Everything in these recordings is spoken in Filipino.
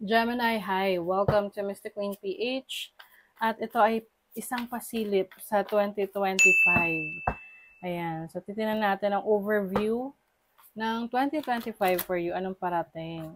Gemini, hi! Welcome to Mystic Queen PH. At ito ay isang pasilip sa 2025. Ayan, so titingnan natin ang overview ng 2025 for you. Anong parating?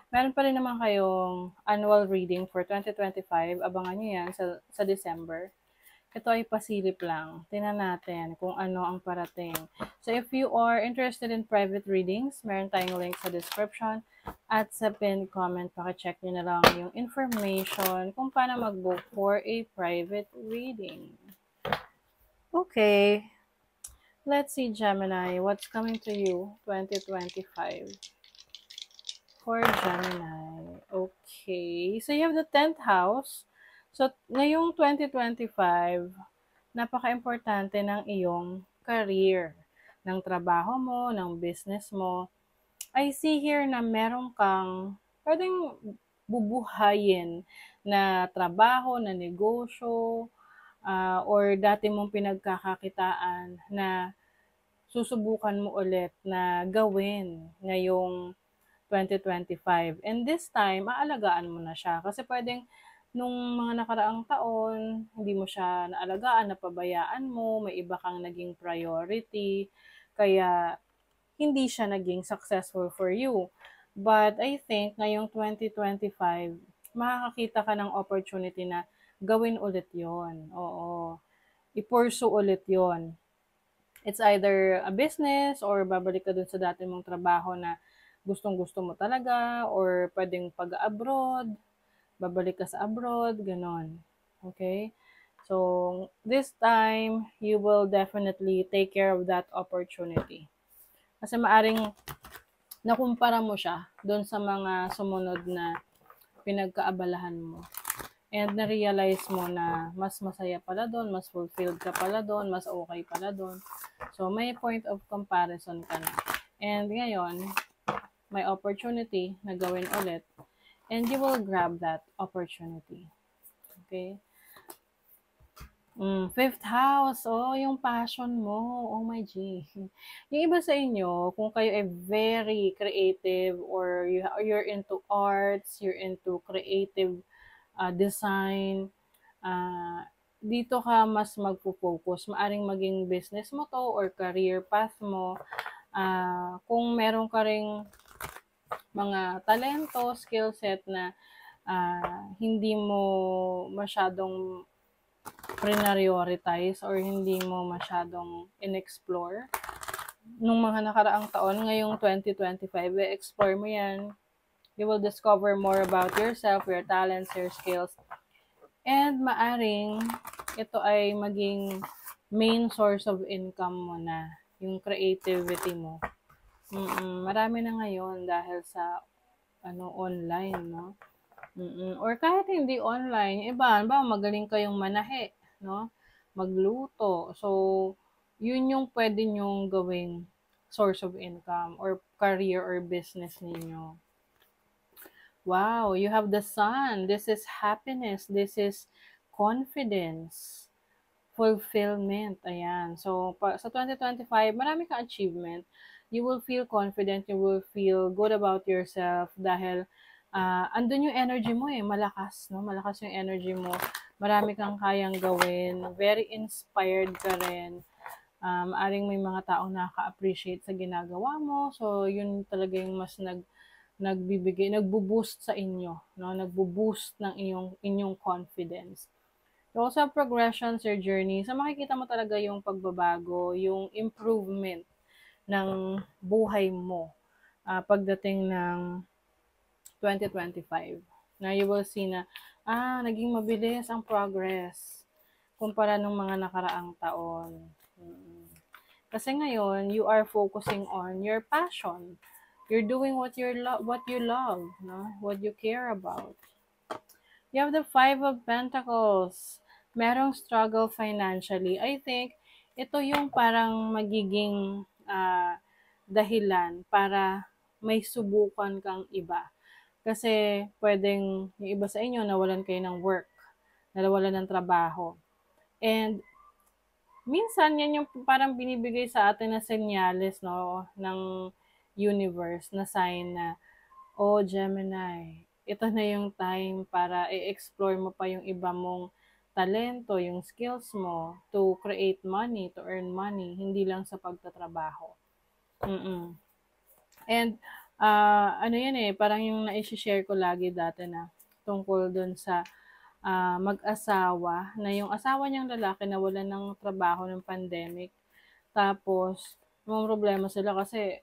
Meron pa rin naman kayong annual reading for 2025. Abangan nyo yan sa December. Ito ay pasilip lang. Tingnan natin kung ano ang parating. So if you are interested in private readings, meron tayong link sa description at sa pinned comment. Paki-check nyo na lang yung information kung paano mag-book for a private reading. Okay. Let's see, Gemini. What's coming to you 2025 for Gemini? Okay. So you have the 10th house. So ngayong 2025, napaka-importante ng iyong career, ng trabaho mo, ng business mo. I see here na meron kang pwedeng bubuhayin na trabaho, na negosyo, or dati mong pinagkakakitaan na susubukan mo ulit na gawin ngayong 2025. And this time, aalagaan mo na siya. Kasi pwedeng nung mga nakaraang taon, hindi mo siya naalagaan, napabayaan mo, may iba kang naging priority, kaya hindi siya naging successful for you. But I think ngayong 2025, makakakita ka ng opportunity na gawin ulit yon. Oo. I-pursue ulit yon. It's either a business or babalik ka dun sa dati mong trabaho na gustong-gusto mo talaga, or pwedeng pag-abroad, babalik ka sa abroad, ganon. Okay? So, this time, you will definitely take care of that opportunity. Kasi maaring nakumpara mo siya doon sa mga sumunod na pinagkaabalahan mo. And na-realize mo na mas masaya pala doon, mas fulfilled ka pala doon, mas okay pala doon. So, may point of comparison ka na. And ngayon, may opportunity na gawin ulit. And you will grab that opportunity. Okay? Fifth house, yung passion mo, oh my G. Yung iba sa inyo, kung kayo ay very creative or you're into arts, you're into creative design, dito ka mas magpo-focus. Maaring maging business mo to or career path mo. Kung meron ka ring mga talento, skill set na hindi mo masyadong prioritize or hindi mo masyadong in-explore nung mga nakaraang taon, ngayong 2025, explore mo yan. You will discover more about yourself, your talents, your skills. And maaring ito ay maging main source of income mo na, yung creativity mo. Marami na ngayon dahil sa online, no? Or kahit hindi online, iba, magaling kayong manahe, no? Magluto. So, yun yung pwede nyong gawing source of income or career or business ninyo. Wow, you have the sun. This is happiness. This is confidence. Fulfillment. Ayan. So, sa 2025, marami kang achievement. You will feel confident. You will feel good about yourself dahil andun yung energy mo malakas, no? Malakas yung energy mo. Marami kang kayang gawin. Very inspired ka rin. Maaring may mga taong nakaka-appreciate sa ginagawa mo. So, yun talaga yung mas nagbo-boost sa inyo, no? Nagbo-boost ng inyong confidence. So, sa progression, sa journey, sa makikita mo talaga yung pagbabago, yung improvement ng buhay mo pagdating ng 2025. Na you will see na, naging mabilis ang progress kumpara nung mga nakaraang taon. Kasi ngayon, you are focusing on your passion. You're doing what you love, no? What you care about. You have the Five of Pentacles. Merong struggle financially. I think ito yung parang magiging dahilan para may subukan kang iba. Kasi pwedeng yung iba sa inyo nawalan kayo ng work, nawalan ng trabaho. And minsan yan yung parang binibigay sa atin na senyales, no, ng universe na sign na, oh Gemini, ito na yung time para i-explore mo pa yung iba mong talento, yung skills mo to create money, to earn money, hindi lang sa pagtatrabaho. Mm. And ano yan eh, parang yung nai-share ko lagi dati na tungkol dun sa mag-asawa na yung asawa niyang lalaki nawalan ng trabaho ng pandemic. Tapos, may problema sila kasi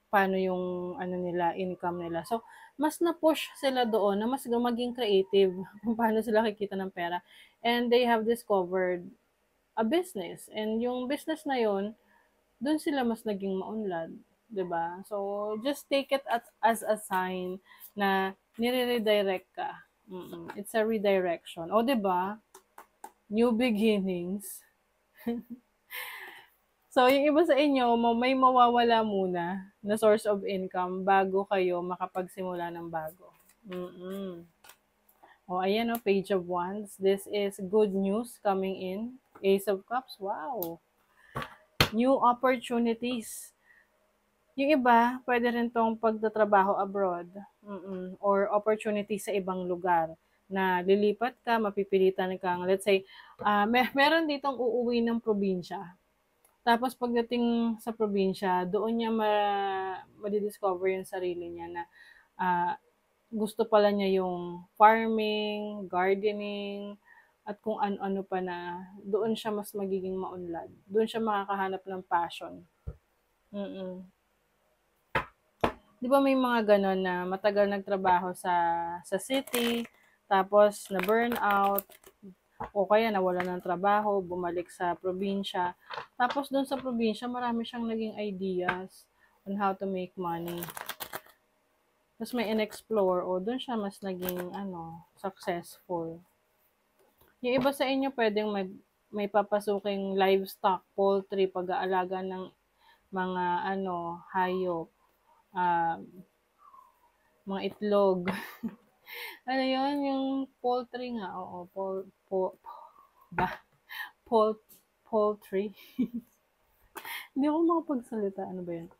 paano yung ano nila, income nila. So, mas na-push sila doon na mas maging creative kung paano sila kikita ng pera. And they have discovered a business. And yung business na yun, doon sila mas naging maunlad. 'Di ba? So, just take it as a sign na nire-redirect ka. It's a redirection. O, 'di ba? New beginnings. So, yung iba sa inyo, may mawawala muna na source of income bago kayo makapagsimula ng bago. O, ayan o, Page of Wands. This is good news coming in. Ace of Cups, wow. New opportunities. Yung iba, pwede rin tong pagtatrabaho abroad. Or opportunity sa ibang lugar na lilipat ka, mapipilitan kang, let's say, meron ditong uuwi ng probinsya. Tapos pagdating sa probinsya, doon niya madidiscover yung sarili niya na gusto pala niya yung farming, gardening, at kung ano-ano pa na doon siya mas magiging maunlad. Doon siya makakahanap ng passion. Di ba may mga ganon na matagal nagtrabaho sa city, tapos na burnout, o kaya nawala ng trabaho, bumalik sa probinsya. Tapos doon sa probinsya, marami siyang naging ideas on how to make money. Tapos may in-explore, o doon siya mas naging successful. Yung iba sa inyo pwedeng may papasuking livestock, poultry, pag-aalaga ng mga hayop, mga itlog. Ano yun? Yung poultry nga. Oo, poultry. Hindi ako makapagsalita. Ano ba yun?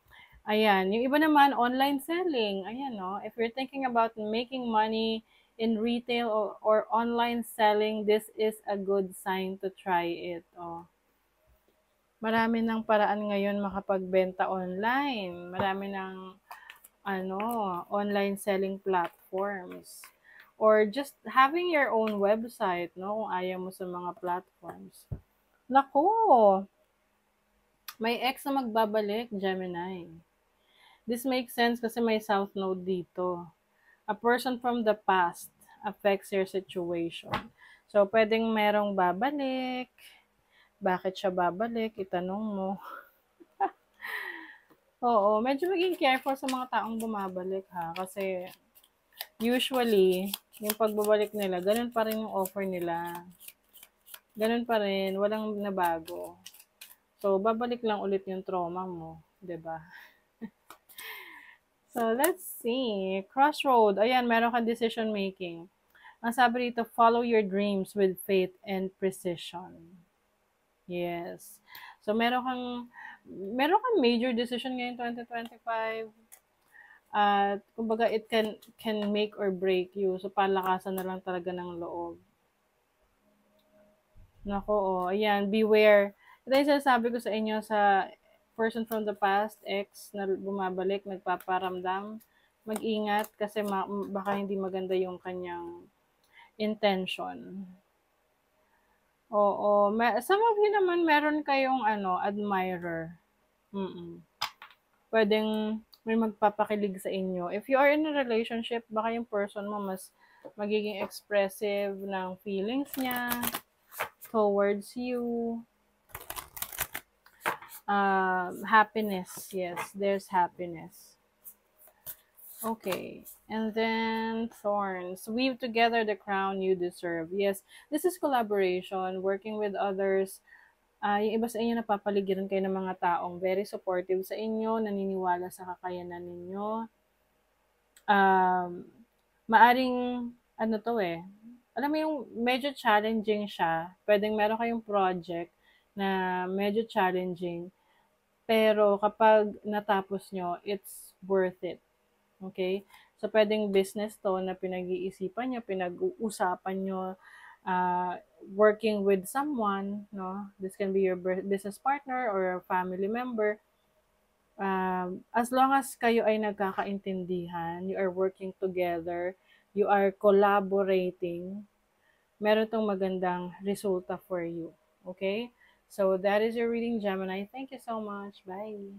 Ayan. Yung iba naman, online selling. Ayan, no? If you're thinking about making money in retail or online selling, this is a good sign to try it. Oh. Marami ng paraan ngayon makapagbenta online. Marami ng online selling platforms. Or just having your own website, no? Kung ayaw mo sa mga platforms. Nako! May ex na magbabalik, Gemini. This makes sense kasi may South Node dito. A person from the past affects your situation. So, pwedeng merong babalik. Bakit siya babalik? Itanong mo. Oo, medyo maging careful sa mga taong bumabalik ha. Kasi, usually, yung pagbabalik nila, ganun pa rin yung offer nila. Ganun pa rin, walang nabago. So, babalik lang ulit yung trauma mo, 'di ba? So, let's see. Crossroad. Ayan, meron kang decision making. Ang sabi dito, follow your dreams with faith and precision. Yes. So, meron kang major decision ngayon 2025. At kumbaga it can make or break you. So palakasan na lang talaga ng loob. Nako, ayan, beware. Ito yung sinasabi ko sa inyo sa person from the past, ex na bumabalik, nagpaparamdam. Mag-ingat kasi baka hindi maganda yung kanyang intention. Oo, some of you naman meron kayong admirer. Pwedeng may magpapakilig sa inyo. If you are in a relationship, baka yung person mo mas magiging expressive ng feelings niya towards you. Happiness, yes, there's happiness. Okay, and then thorns. Weave together the crown you deserve. Yes, this is collaboration, working with others. Yung iba sa inyo napapaligiran kayo ng mga taong very supportive sa inyo, naniniwala sa kakayanan ninyo. Maaring, alam mo yung medyo challenging siya. Pwedeng meron kayong project na medyo challenging, pero kapag natapos nyo, it's worth it. Okay? So, pwedeng business to na pinag-iisipan nyo, pinag-uusapan nyo, working with someone, no? This can be your business partner or a family member. As long as kayo ay nagkakaintindihan, you are working together, you are collaborating, meron tong magandang resulta for you. Okay? So, that is your reading, Gemini. Thank you so much. Bye.